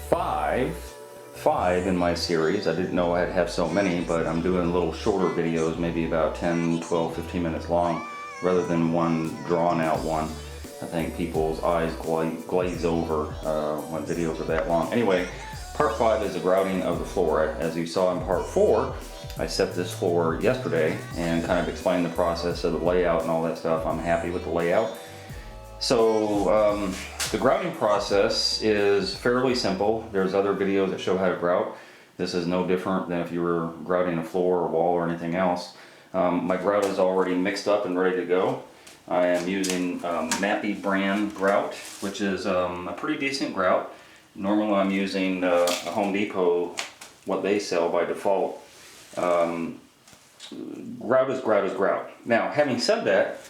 five in my series. I didn't know I'd have so many, but I'm doing little shorter videos, maybe about 10, 12, 15 minutes long, rather than one drawn out one. I think people's eyes glaze over when videos are that long. Anyway, part 5 is the grouting of the floor. As you saw in part 4, I set this floor yesterday and kind of explained the process of the layout and all that stuff. I'm happy with the layout. So the grouting process is fairly simple. There's other videos that show how to grout. This is no different than if you were grouting a floor or wall or anything else. My grout is already mixed up and ready to go. I am using Mappy brand grout, which is a pretty decent grout. Normally I'm using a Home Depot, what they sell by default. Grout is grout is grout. Now, having said that,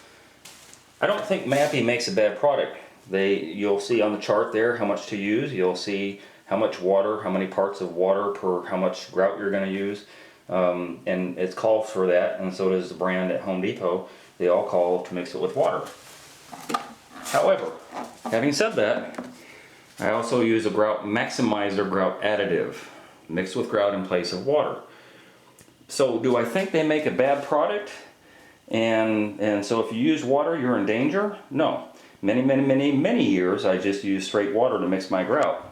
I don't think Mappy makes a bad product. You'll see on the chart there how much to use. You'll see how much water, how many parts of water per how much grout you're going to use. And it's called for that, and so does the brand at Home Depot. They all call to mix it with water. However, having said that, I also use a grout maximizer grout additive, mixed with grout in place of water. So do I think they make a bad product? And so if you use water, you're in danger? No. Many years I just used straight water to mix my grout.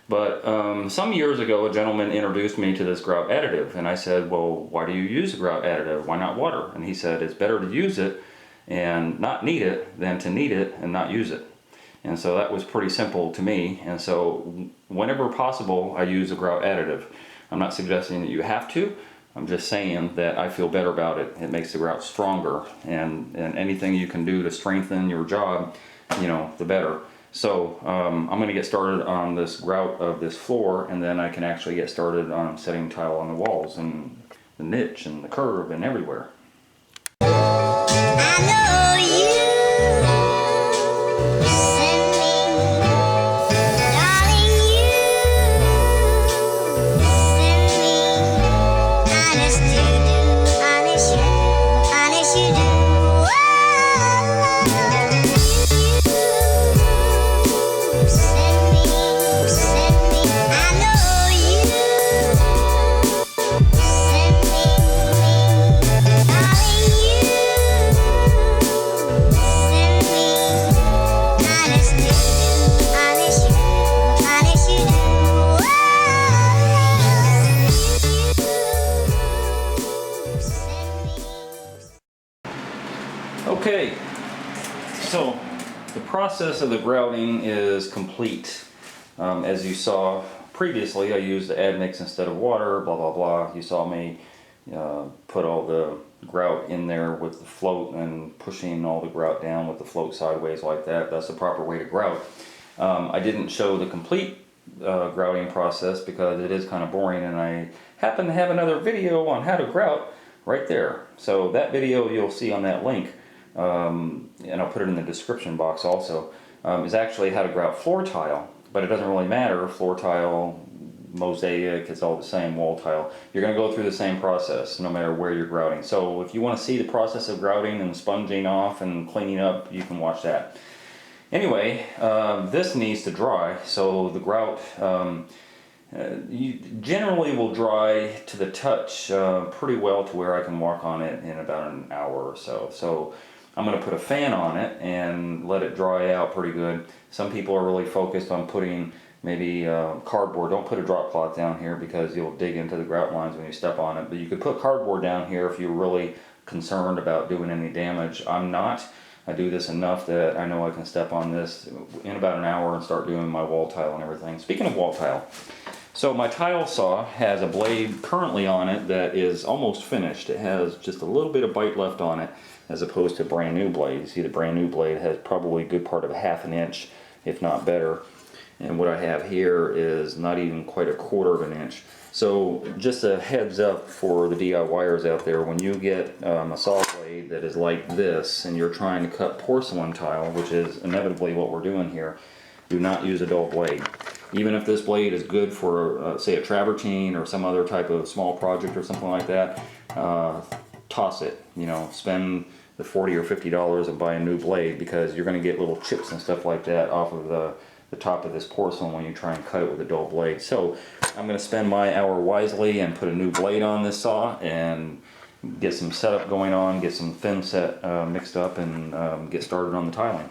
But some years ago a gentleman introduced me to this grout additive, and I said, well, why do you use a grout additive? Why not water? And he said, it's better to use it and not need it than to need it and not use it. And so that was pretty simple to me, and so whenever possible I use a grout additive. I'm not suggesting that you have to. I'm just saying that I feel better about it. It makes the grout stronger, and anything you can do to strengthen your job, you know, the better. So I'm going to get started on this grout of this floor, and then I can actually get started on setting tile on the walls and the niche and the curve and everywhere. I know you. Okay, so the process of the grouting is complete. As you saw previously, I used the admix instead of water, blah blah blah. You saw me put all the grout in there with the float and pushing all the grout down with the float sideways like that. That's the proper way to grout. I didn't show the complete grouting process because it is kind of boring, and I happen to have another video on how to grout right there. So that video you'll see on that link, and I'll put it in the description box also, is actually how to grout floor tile. But it doesn't really matter, floor tile, mosaic, it's all the same, wall tile. You're going to go through the same process no matter where you're grouting. So if you want to see the process of grouting and sponging off and cleaning up, you can watch that. Anyway, this needs to dry, so the grout you generally will dry to the touch pretty well to where I can walk on it in about an hour or so. So I'm going to put a fan on it and let it dry out pretty good. Some people are really focused on putting maybe cardboard. Don't put a drop cloth down here because you'll dig into the grout lines when you step on it. But you could put cardboard down here if you're really concerned about doing any damage. I'm not. I do this enough that I know I can step on this in about an hour and start doing my wall tile and everything. Speaking of wall tile, so my tile saw has a blade currently on it that is almost finished. It has just a little bit of bite left on it as opposed to a brand new blade. You see the brand new blade has probably a good part of a ½ an inch, if not better. And what I have here is not even quite a quarter of an inch. So just a heads up for the DIYers out there, when you get a saw blade that is like this and you're trying to cut porcelain tile, which is inevitably what we're doing here, do not use a dull blade. Even if this blade is good for, say, a travertine or some other type of small project or something like that, toss it. You know, spend the $40 or $50 and buy a new blade, because you're going to get little chips and stuff like that off of the top of this porcelain when you try and cut it with a dull blade. So I'm going to spend my hour wisely and put a new blade on this saw and get some setup going on, get some thin set mixed up, and get started on the tiling.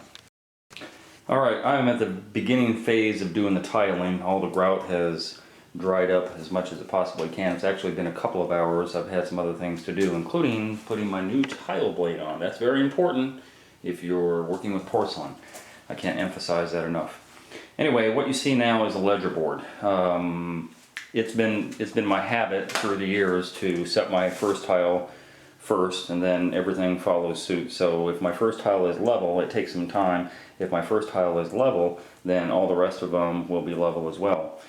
Alright, I'm at the beginning phase of doing the tiling. All the grout has dried up as much as it possibly can. It's actually been a couple of hours. I've had some other things to do, including putting my new tile blade on. That's very important if you're working with porcelain. I can't emphasize that enough. Anyway, what you see now is a ledger board. It's been my habit through the years to set my first tile first, and then everything follows suit. So if my first tile is level, it takes some time. If my first tile is level, then all the rest of them will be level as well.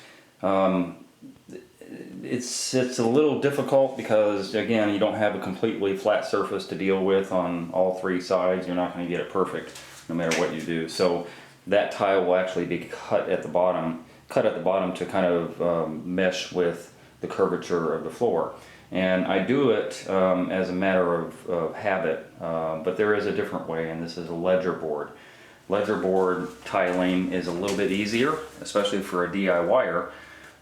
It's a little difficult because, again, you don't have a completely flat surface to deal with on all three sides. You're not going to get it perfect no matter what you do. So that tile will actually be cut at the bottom to kind of mesh with the curvature of the floor. And I do it as a matter of habit, but there is a different way, and this is a ledger board. Ledger board tiling is a little bit easier, especially for a DIYer.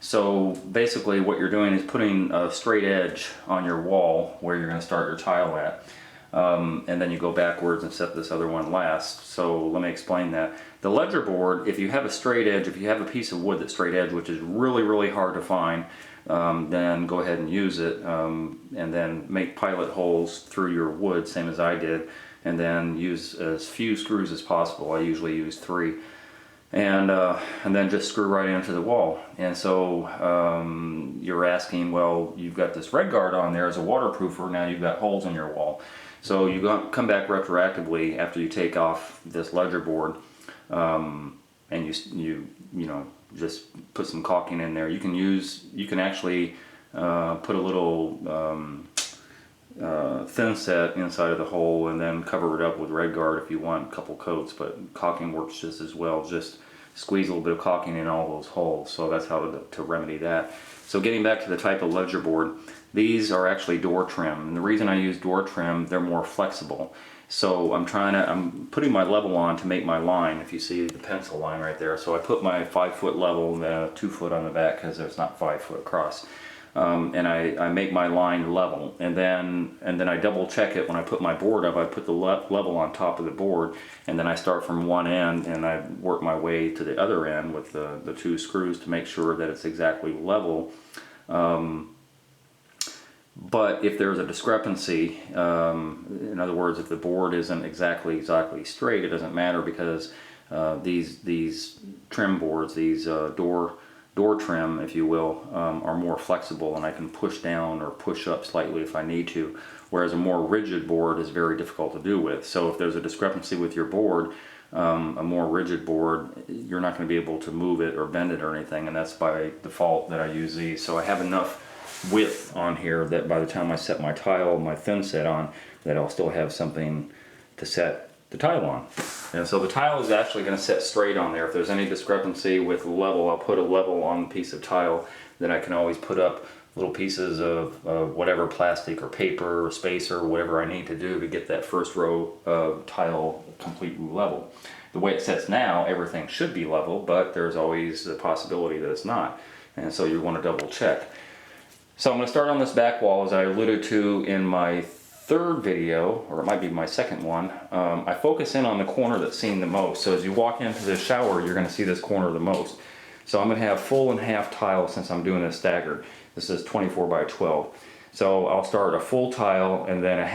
So basically what you're doing is putting a straight edge on your wall where you're going to start your tile at. And then you go backwards and set this other one last. So let me explain that. The ledger board, if you have a straight edge, if you have a piece of wood that's straight edge, which is really hard to find, then go ahead and use it, and then make pilot holes through your wood, same as I did, and then use as few screws as possible. I usually use 3. And then just screw right into the wall. And so you're asking, well, you've got this red guard on there as a waterproofer, now you've got holes in your wall. So you come back retroactively after you take off this ledger board, and you know, just put some caulking in there. You can actually put a little thin set inside of the hole and then cover it up with red guard if you want a couple coats, but caulking works just as well. Just squeeze a little bit of caulking in all those holes. So that's how to remedy that. So getting back to the type of ledger board, these are actually door trim, and the reason I use door trim, they're more flexible. So I'm putting my level on to make my line. If you see the pencil line right there, so I put my 5-foot level, 2 foot on the back because it's not 5 foot across. And I make my line level, and then I double check it when I put my board up. I put the level on top of the board, and then I start from one end and I work my way to the other end with the 2 screws to make sure that it's exactly level. But if there's a discrepancy, in other words, if the board isn't exactly straight, it doesn't matter, because these trim boards, these door trim, if you will, are more flexible, and I can push down or push up slightly if I need to, whereas a more rigid board is very difficult to do with. So if there's a discrepancy with your board, a more rigid board, you're not going to be able to move it or bend it or anything, and that's by default that I use these. So I have enough width on here that by the time I set my tile, my thin set on, that I'll still have something to set the tile on. And so the tile is actually going to set straight on there. If there's any discrepancy with the level, I'll put a level on the piece of tile. Then I can always put up little pieces of whatever plastic or paper or spacer or whatever I need to do to get that first row of tile completely level. The way it sets now, everything should be level, but there's always the possibility that it's not. And so you want to double check. So I'm going to start on this back wall, as I alluded to in my third video, or it might be my second one. I focus in on the corner that's seen the most. So as you walk into the shower, you're going to see this corner the most. So I'm going to have full and half tile since I'm doing this staggered. This is 24 by 12. So I'll start a full tile and then a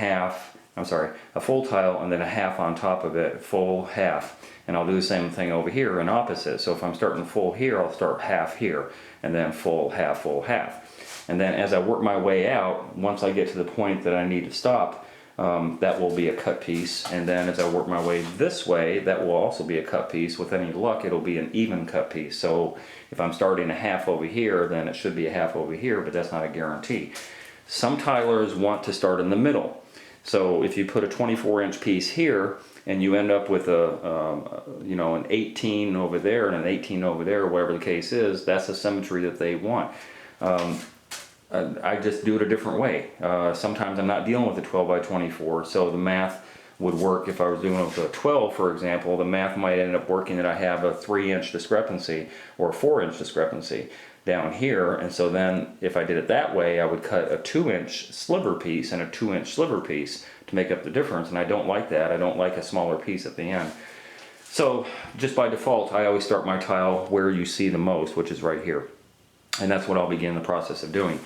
full tile and then a half on top of it, full, half. And I'll do the same thing over here and opposite. So if I'm starting full here, I'll start half here, and then full, half, full, half. And then as I work my way out, once I get to the point that I need to stop, that will be a cut piece. And then as I work my way this way, that will also be a cut piece. With any luck, it'll be an even cut piece. So if I'm starting a half over here, then it should be a half over here, but that's not a guarantee. Some tilers want to start in the middle. So if you put a 24-inch piece here, and you end up with an 18 over there and an 18 over there, whatever the case is, that's the symmetry that they want. I just do it a different way. Sometimes I'm not dealing with a 12 by 24, so the math would work if I was doing it with a 12, for example. The math might end up working that I have a 3-inch discrepancy or a 4-inch discrepancy down here, and so then if I did it that way, I would cut a 2-inch sliver piece and a 2-inch sliver piece to make up the difference, and I don't like that. I don't like a smaller piece at the end. So just by default, I always start my tile where you see the most, which is right here, and that's what I'll begin the process of doing.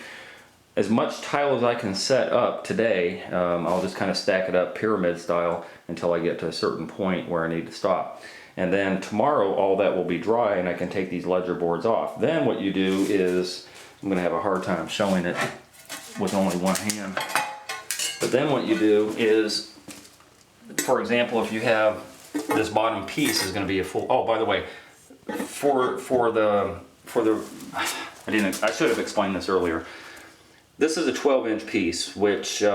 As much tile as I can set up today, I'll just kind of stack it up pyramid style until I get to a certain point where I need to stop. And then tomorrow all that will be dry and I can take these ledger boards off. Then what you do is, I'm going to have a hard time showing it with only one hand, but then what you do is, for example, if you have this bottom piece is going to be a full, oh, by the way, I should have explained this earlier. This is a 12-inch piece, which is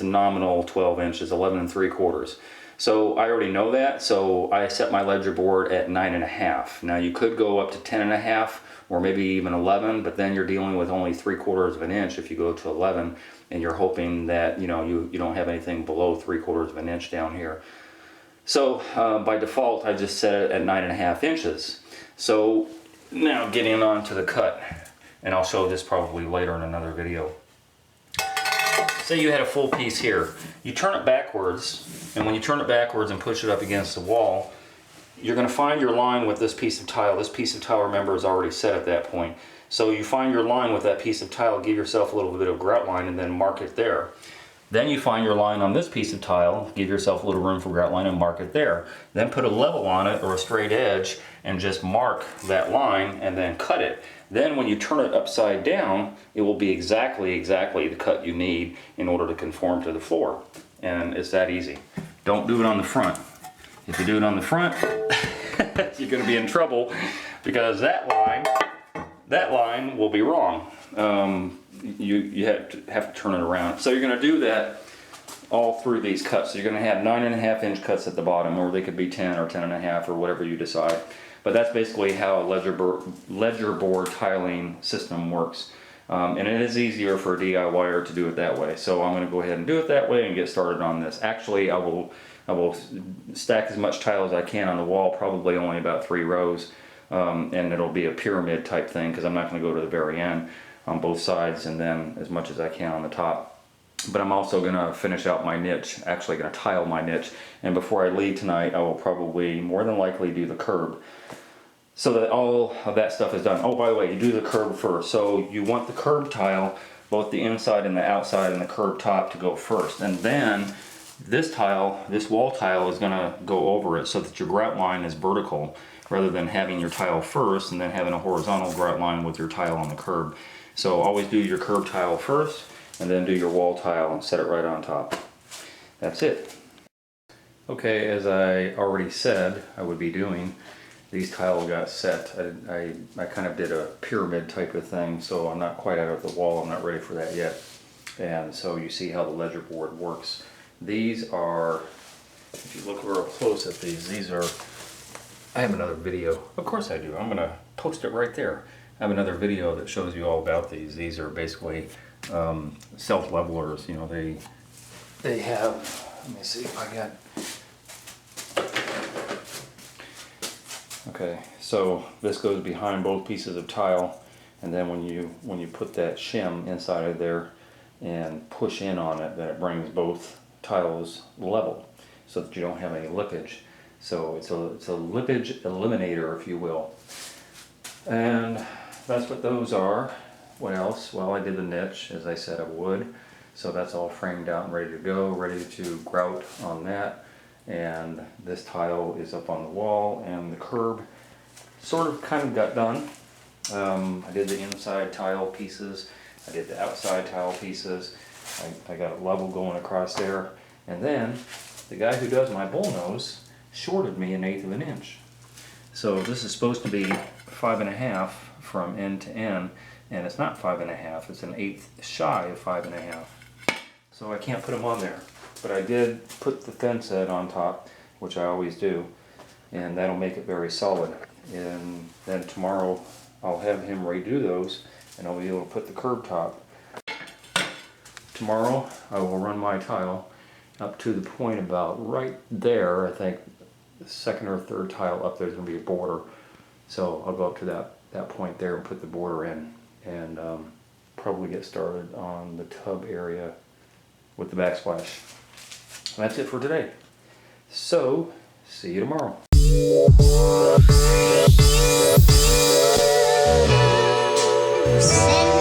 a nominal 12 inches, 11 3/4. So I already know that, so I set my ledger board at 9.5. Now you could go up to 10.5 or maybe even 11, but then you're dealing with only 3/4 of an inch if you go to 11, and you're hoping that you don't have anything below 3/4 of an inch down here. So by default, I just set it at 9.5 inches. So now getting on to the cut. And I'll show this probably later in another video. Say you had a full piece here. You turn it backwards, and when you turn it backwards and push it up against the wall, you're going to find your line with this piece of tile. This piece of tile, remember, is already set at that point. So you find your line with that piece of tile, give yourself a little bit of grout line, and then mark it there. Then you find your line on this piece of tile, give yourself a little room for grout line and mark it there. Then put a level on it or a straight edge and just mark that line and then cut it. Then when you turn it upside down, it will be exactly the cut you need in order to conform to the floor. And it's that easy. Don't do it on the front. If you do it on the front, you're going to be in trouble because that line will be wrong. You have to turn it around. So you're going to do that all through these cuts. So you're going to have 9.5-inch cuts at the bottom, or they could be 10 or 10.5 or whatever you decide. But that's basically how a ledger board tiling system works. And it is easier for a DIYer to do it that way. So I'm going to go ahead and do it that way and get started on this. Actually, I will stack as much tile as I can on the wall, probably only about 3 rows. And it'll be a pyramid type thing because I'm not going to go to the very end on both sides, and then as much as I can on the top. But I'm also going to finish out my niche, actually going to tile my niche, and before I leave tonight I will probably more than likely do the curb so that all of that stuff is done. Oh, by the way, you do the curb first. So you want the curb tile, both the inside and the outside and the curb top, to go first, and then this tile, this wall tile, is going to go over it so that your grout line is vertical rather than having your tile first and then having a horizontal grout line with your tile on the curb. So always do your curb tile first and then do your wall tile and set it right on top. That's it. Okay, as I already said I would be doing, these tile got set. I kind of did a pyramid type of thing, so I'm not quite out of the wall. I'm not ready for that yet. And so you see how the ledger board works. These are, if you look real close at these are, I have another video. Of course I do. I'm going to post it right there. I have another video that shows you all about these. These are basically self-levelers. You know, they have, let me see if I got, okay, so this goes behind both pieces of tile, and then when you put that shim inside of there and push in on it, then it brings both tiles level so that you don't have any lippage. So it's a lippage eliminator, if you will. And that's what those are. What else? Well, I did the niche as I said I would. So that's all framed out and ready to go, ready to grout on that. And this tile is up on the wall, and the curb sort of kind of got done. I did the inside tile pieces, I did the outside tile pieces, I got a level going across there, and then the guy who does my bullnose shorted me 1/8 of an inch. So this is supposed to be 5.5 from end to end, and it's not 5.5, it's 1/8 shy of 5.5. So I can't put them on there. But I did put the fence head on top, which I always do, and that'll make it very solid. And then tomorrow I'll have him redo those, and I'll be able to put the curb top. Tomorrow I will run my tile up to the point about right there. I think the second or third tile up there is going to be a border. So I'll go up to that point there and put the border in, and probably get started on the tub area with the backsplash. And that's it for today. So, see you tomorrow. Send